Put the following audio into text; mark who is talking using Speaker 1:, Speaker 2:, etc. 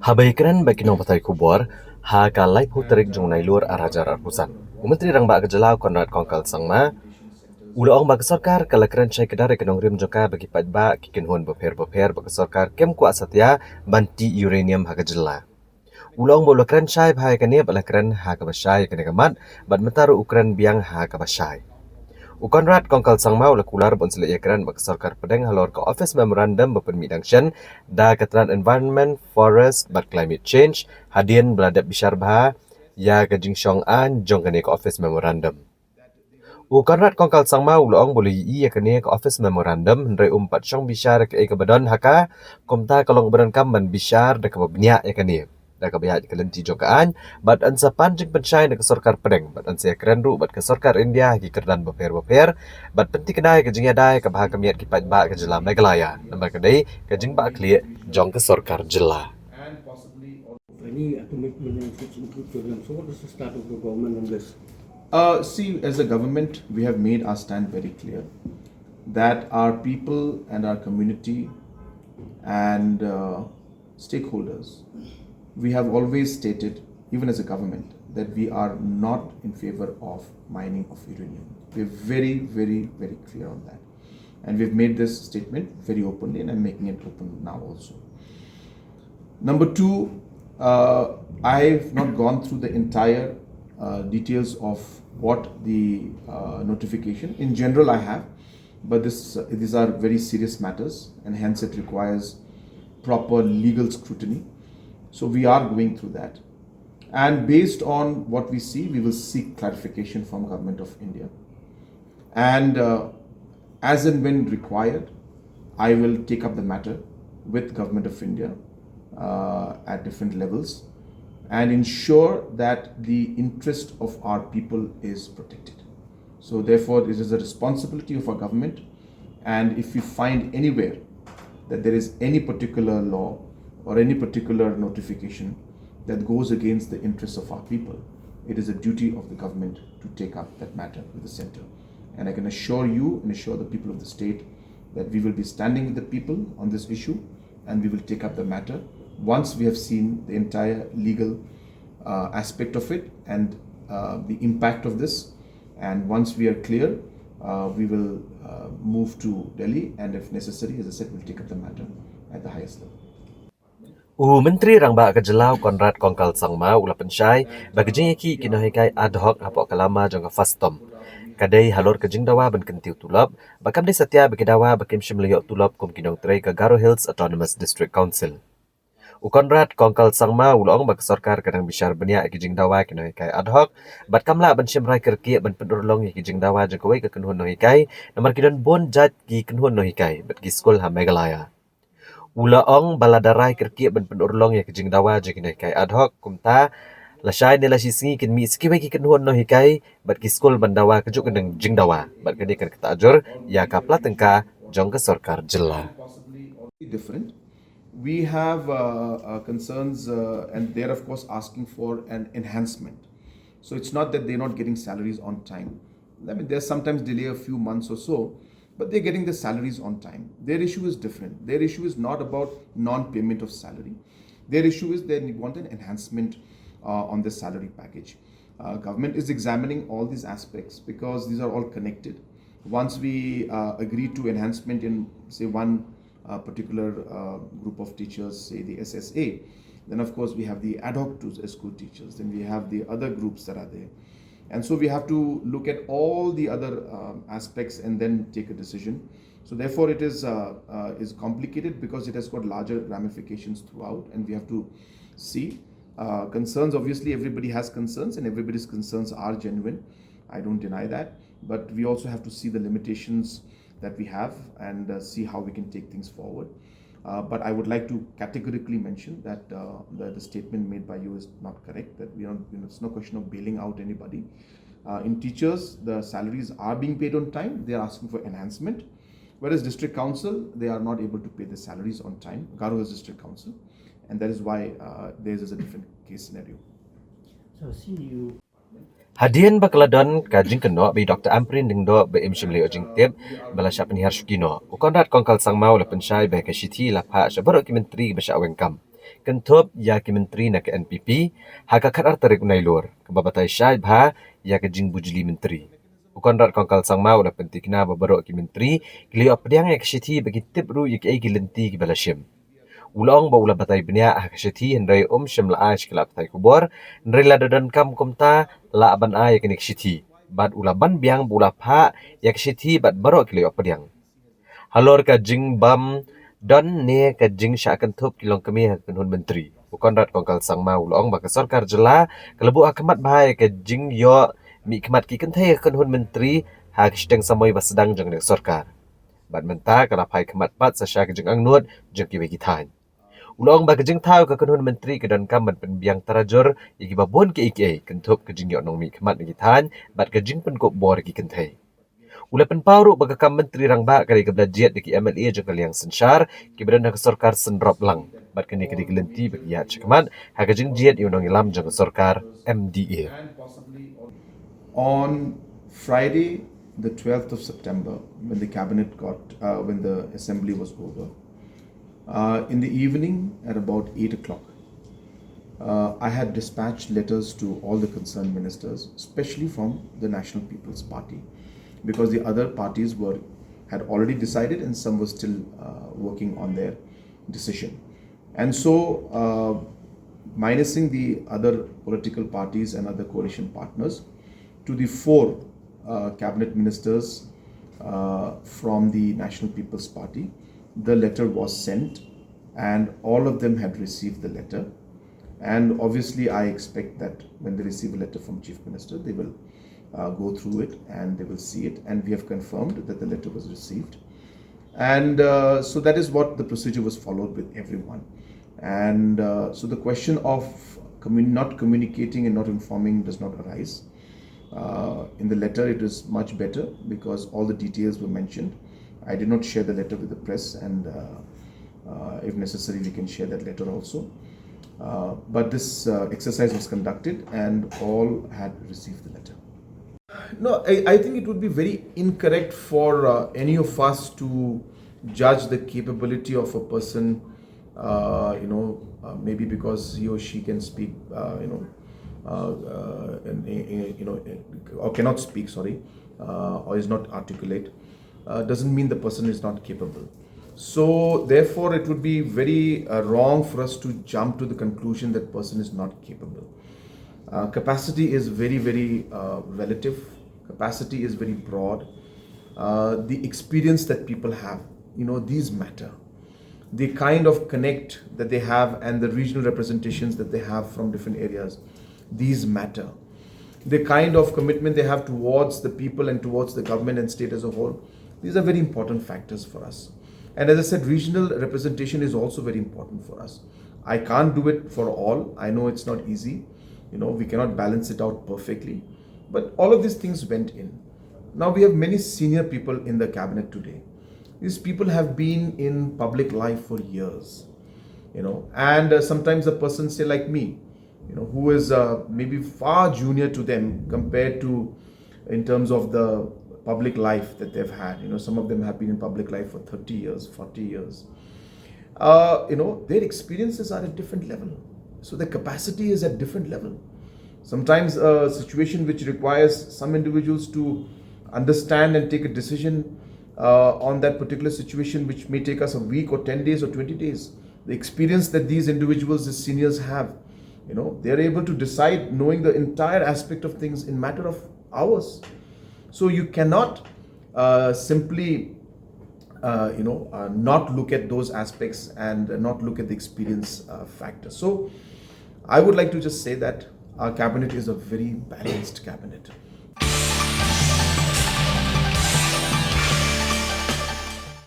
Speaker 1: Habaikan bagi nong patai kubor, ha kalai putrik jong nailur arajar arpusan. Menteri rang ba kejelau Conrad kongkal sangma, ulaong bagi Sorkar kalakran cai kedare kenong rim joka bagi padba kikin hon beper bagi Sorkar kem kuat satya banti uranium ha kejela. Ulaong bolakran cai bhai kania balakran ha kabashai kene kamat, bad mentaru ukran biang ha kabashai. Conrad kongkal sangmau lakular bon sila yakran bak Sorkar pedeng halor ke office memorandum berpermit action da ketran environment forest but climate change hadian beladap bishar bah ya kajing syong an jong kene ke office memorandum. Conrad kongkal sangmau loong boleh i kene ke office memorandum hendrai umpat syong bishar ke badon haka komta kalong badan kam ban bishar da ke babnya ya kene. Da ka bayat kelenti jokaan bat an sapan jing pencai da ke Sorkar pedeng bat an sia keren ru bat ke Sorkar India ki kerdan beper bat penti kedai ke jing yadai ke bah kemiat ki pat ba ke jela Meghalaya nambar kedai ke jing ba klia jong ke Sorkar jela.
Speaker 2: Any commitment which include program. So what is the start of the government on this?
Speaker 3: See, as a government, we have made our stand very clear that our people and our community and stakeholders, we have always stated, even as a government, that we are not in favor of mining of uranium. We're very, very, very clear on that. And we've made this statement very openly, and I'm making it open now also. Number two, I've not gone through the entire details of what the notification. In general, I have, but these are very serious matters, and hence it requires proper legal scrutiny. So we are going through that, and based on what we see, we will seek clarification from Government of India, and as and when required, I will take up the matter with Government of India at different levels and ensure that the interest of our people is protected. So therefore, it is a responsibility of our government, and if we find anywhere that there is any particular law or any particular notification that goes against the interests of our people, it is a duty of the government to take up that matter with the center. And I can assure you and assure the people of the state that we will be standing with the people on this issue, and we will take up the matter once we have seen the entire legal aspect of it and the impact of this. And once we are clear, we will move to Delhi, and if necessary, as I said, we'll take up the matter at the highest level.
Speaker 1: Menteri rang ba kejelau Conrad kongkal sangma ula pensyai bagi jengki kinohikai ad hoc hapok kalama jong fastom. Kadai halor ke jing dawa ban kentiu tulap, bakam de satya bagi dawa bakim shimleyok tulap kum kinong tray ke Garo Hills Autonomous District Council. Conrad kongkal sangma ulong bagi Sorkar kadang bishar benya ki jing dawa kinohikai ad hoc, bat kamla ban shimrai kerki ban pendurlong ki jing dawa jong kawai ke kenhun nohikai, namar kidon bon jat ki kenhun nohikai, bat ki skul ha Meghalaya. Ulaong baladarai kerki ban pendurlong ya kijing dawa jegine kai ad hoc kumta lasai nela sisingi kin mi skiwe ki kenhuan no hikai bat ki skol bandawa kejuk kendeng jing dawa bat kini kan kata ajur ya kapla tengka jong ke Sorkar jela.
Speaker 3: Possibly different. We have concerns, and they're of course asking for an enhancement. So it's not that they're not getting salaries on time. I mean, there's sometimes delay a few months or so, but they're getting the salaries on time. Their issue is different. Their issue is not about non-payment of salary. Their issue is they want an enhancement on the salary package. Government is examining all these aspects because these are all connected. Once we agree to enhancement in, say, one particular group of teachers, say the SSA, then of course we have the ad hoc to school teachers, then we have the other groups that are there. And so we have to look at all the other aspects and then take a decision. So therefore it is complicated because it has got larger ramifications throughout, and we have to see concerns. Obviously everybody has concerns, and everybody's concerns are genuine. I don't deny that, but we also have to see the limitations that we have and see how we can take things forward. But I would like to categorically mention that the statement made by you is not correct, that it's no question of bailing out anybody. In teachers, the salaries are being paid on time. They are asking for enhancement. Whereas district council, they are not able to pay the salaries on time. Garo is district council. And that is why theirs is a different case scenario.
Speaker 2: So see you.
Speaker 1: Hadian bakladan kajing keno bi Dr. Amprin dingdo be imshimli ojing tip bala sya penihar shukino. Conrad kongkal sangmau la pensyai be kashiti la pha sya barok ki menteri be sya wengkam. Kentop ya ki menteri nak NPP, haka khat artarik unai lor, kebabatai syai bha ya ke jing bujli menteri. Conrad kongkal sang mau na pentikna babarok ki menteri, kili opdiang ya kshiti bagi tip ru ya ki lenti ki balashim. Ulong ba ula batai benya ah kshiti hendrai shim la aish kila batai kubor, hendrai la dadan kam kumta la aban ya ki kshiti. Bad ula ban biang bula pha ya kshiti bad barok kili opdiang. Halor ka jing bam don ne ka jing sha kan thup kilong kami ha kan hun menteri. Conrad kongkal sang mau long ba ka Sorkar jela kalebu akamat bahai ka jing yo mi kmat ki kan thai kan hun menteri ha kishteng samoi ba sedang jang nek Sorkar. Bad menta kala pai kmat pat sa sha ka jing angnut jang ki bagi thain. Ulong ba ka jing thau ka kan hun menteri ka don kam ban pen biang tarajur iki ba bon ki iki kan thup ka jing yo nong mi kmat ni thain bad ka jing pen ko bor ki kan thai. Ula penparu bagakam menteri rang ba kari kebelajiat deki MLA jengkal yang sensar kibadan hak Sorkar sendrop lang bat kini kedi gelenti bagi ya cekaman hak jeng jiat iunong ilam jeng Sorkar MDA.
Speaker 3: On Friday, the 12th of September, when the cabinet when the assembly was over, in the evening at about 8 o'clock, I had dispatched letters to all the concerned ministers, especially from the National People's Party, because the other parties had already decided and some were still working on their decision. And so, minusing the other political parties and other coalition partners, to the four cabinet ministers from the National People's Party, the letter was sent and all of them had received the letter. And obviously, I expect that when they receive a letter from Chief Minister, they will go through it and they will see it. And we have confirmed that the letter was received. And so that is what the procedure was followed with everyone. And so the question of not communicating and not informing does not arise. In the letter, it is much better because all the details were mentioned. I did not share the letter with the press, and if necessary, we can share that letter also. But this exercise was conducted and all had received the letter. No, I think it would be very incorrect for any of us to judge the capability of a person, maybe because he or she can speak, or cannot speak, or is not articulate, doesn't mean the person is not capable. So therefore, it would be very wrong for us to jump to the conclusion that person is not capable. Capacity is very, very relative. Capacity is very broad. The experience that people have, these matter. The kind of connect that they have and the regional representations that they have from different areas, these matter. The kind of commitment they have towards the people and towards the government and state as a whole, these are very important factors for us. And as I said, regional representation is also very important for us. I can't do it for all. I know it's not easy. We cannot balance it out perfectly. But all of these things went in. Now we have many senior people in the cabinet today. These people have been in public life for years, and sometimes a person, say like me, who is maybe far junior to them compared to in terms of the public life that they've had. Some of them have been in public life for 30 years, 40 years. Their experiences are at different level. So the capacity is at different level. Sometimes a situation which requires some individuals to understand and take a decision on that particular situation, which may take us a week or 10 days or 20 days. The experience that these individuals, the seniors have, they're able to decide knowing the entire aspect of things in matter of hours. So you cannot simply, not look at those aspects and not look at the experience factor. So I would like to just say that our cabinet is a very balanced cabinet.